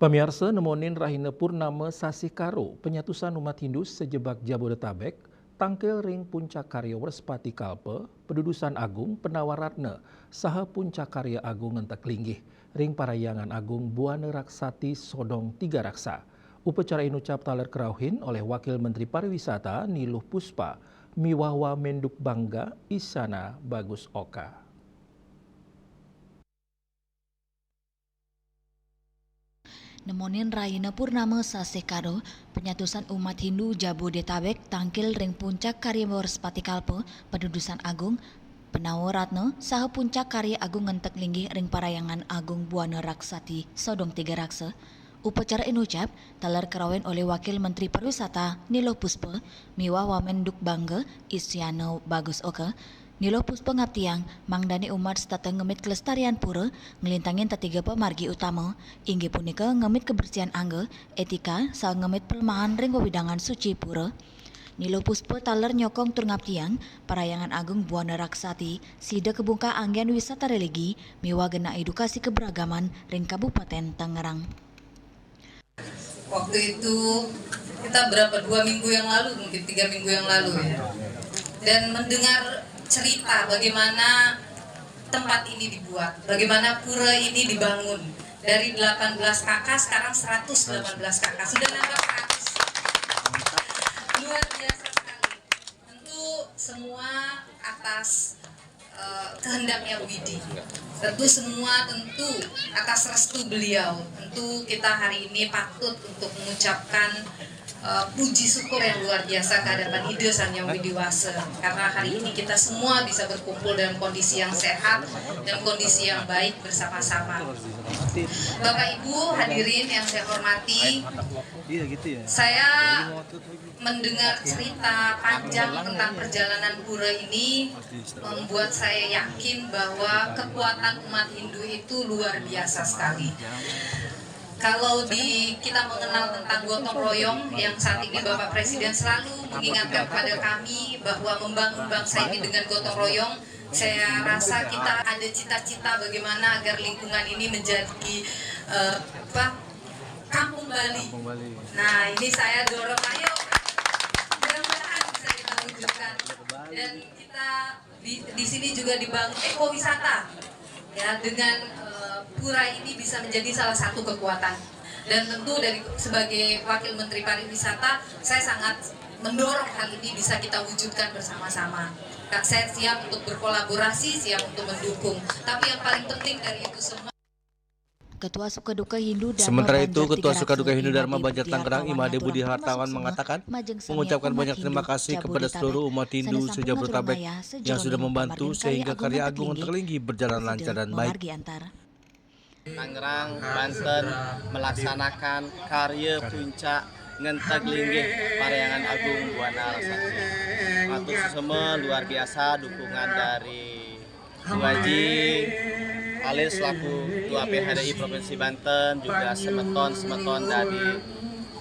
Pemirsa nemonin Rahina Purnama Sasih Karo, penyatusan umat Hindu sejebak Jabodetabek, tangkel ring puncak karya Werspati Kalpa, pedudusan agung Penawaratna, saha puncak karya agung entek linggih, ring parayangan agung Buana Raksati Sodong Tiga Raksa. Upacara inucap taler kerauhin oleh Wakil Menteri Pariwisata Niluh Puspa, miwawa menduk bangga Isana Bagus Oka. Nemonin Rahina Purnama Sasih Karo, penyatusan umat Hindu Jabodetabek, tangkil ring puncak karya Werspati Kalpa, pedudusan agung Penawaratna, saha puncak karya agung ngentek linggih ring parayangan agung Buana Raksati Sodong Tiga Raksa. Upacara inucap talar kerawen oleh Wakil Menteri Pariwisata Niluh Puspa, miwah wamenduk bangga Isyana Bagus Oka. Niluh Puspa ngaptiang mangdani umat setata ngemit kelestarian pura ngelintangin tetiga pemargi utama inggih punika ngemit kebersihan angga, etika, sa ngemit pelemahan ring wewidangan suci pura. Niluh Puspa taler nyokong tur ngaptiang parayangan agung Buana Raksati sida kebungka anggian wisata religi miwah gena edukasi keberagaman ring Kabupaten Tangerang. Waktu itu kita berapa 2 minggu yang lalu, mungkin 3 minggu yang lalu ya, dan mendengar cerita bagaimana tempat ini dibuat, bagaimana pura ini dibangun dari 18 kakak sekarang 118 kakak, sudah nambah 100. Luar biasa sekali. Tentu semua atas kehendaknya Widi. Tentu semua atas restu beliau. Tentu kita hari ini patut untuk mengucapkan puji syukur yang luar biasa kehadapan Ide Sang Hyang Widiwasa, karena hari ini kita semua bisa berkumpul dalam kondisi yang sehat dan kondisi yang baik bersama-sama. Bapak Ibu hadirin yang saya hormati, saya mendengar cerita panjang tentang perjalanan pura ini membuat saya yakin bahwa kekuatan umat Hindu itu luar biasa sekali. Kalau kita mengenal tentang gotong royong yang saat ini Bapak Presiden selalu mengingatkan kepada kami bahwa membangun bangsa ini dengan gotong royong, saya rasa kita ada cita-cita bagaimana agar lingkungan ini menjadi Kampung Bali. Nah, ini saya dorong, ayo mudah-mudahan bisa kita wujudkan. Dan kita di sini juga dibangun ekowisata, ya, dengan pura ini bisa menjadi salah satu kekuatan. Dan tentu sebagai Wakil Menteri Pariwisata, saya sangat mendorong hal ini bisa kita wujudkan bersama-sama. Saya siap untuk berkolaborasi, siap untuk mendukung. Tapi yang paling penting dari itu semua, Ketua Sukaduka Hindu Dharma Sementara itu, Banjar Ketua Tiga Sukaduka Raksa, Hindu Dharma Imade Banjar Budi Tangerang, Hartawan Imade Budi Hatur Hartawan Masuk mengatakan, Majeng Sania mengucapkan Umat banyak terima Hindu kasih kepada Jabodetabek, seluruh umat Hindu Sanes se-Jabodetabek Sampurna yang Surabaya, sudah membantu Sejeroning sehingga Pamargen karya Karya agung Agung terlinggi berjalan lancar dan baik. Tangerang, Banten melaksanakan karya puncak ngentek linggih parayangan agung Buana Raksati. Matur semua luar biasa dukungan dari Waji Alir selaku Ketua PHDI Provinsi Banten, juga semeton dari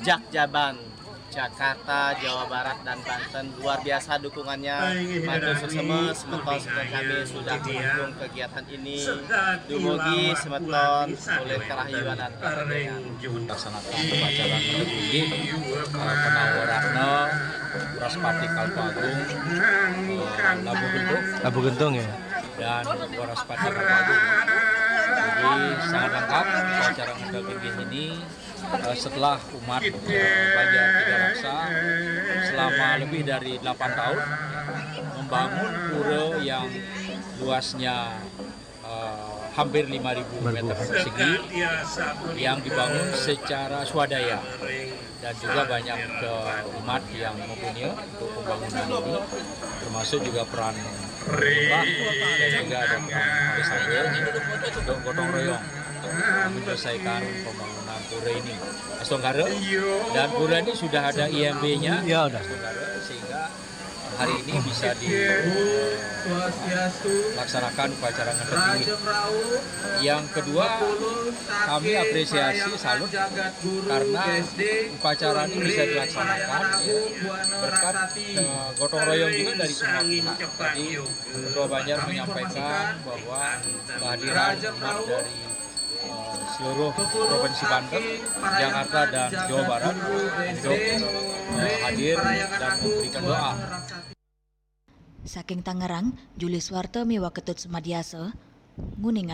Jakjaban, Jakarta, Jawa Barat, dan Banten. Luar biasa dukungannya. Matur semua semeton kami sudah mendukung kegiatan ini. Dumugi semeton oleh kerahyuan dan kepentingan. Melaksanakan upacara tinggi Penawaratna Werspati Kalpa Agung Labu Gentung ya. dan Werspati Kalpa Agung. Jadi sangat lengkap upacara ngendek linggih ini setelah umat Banjar Tiga Raksa selama lebih dari 8 tahun membangun pura yang luasnya hampir 5.000 meter persegi yang dibangun secara swadaya, dan juga banyak umat yang mempunyai untuk pembangunan ini, termasuk juga peran pemerintah dan juga ada peran desa untuk gotong royong untuk menyelesaikan pembangunan pura ini. Astonggara, dan pura ini sudah ada IMB-nya, Ya, udah. sehingga hari ini bisa dilaksanakan upacara ngendek linggih. Yang kedua, kami apresiasi salut karena upacara ini bisa dilaksanakan berkat gotong royong juga dari semua pihak. Tadi Ketua Banjar menyampaikan bahwa kehadiran umat dari seluruh Provinsi Banten, Jakarta, dan Jawa Barat untuk hadir dan memberikan doa. Saking Tangerang, Julis Warte miwa Ketut Sumadiasa, Nguningan.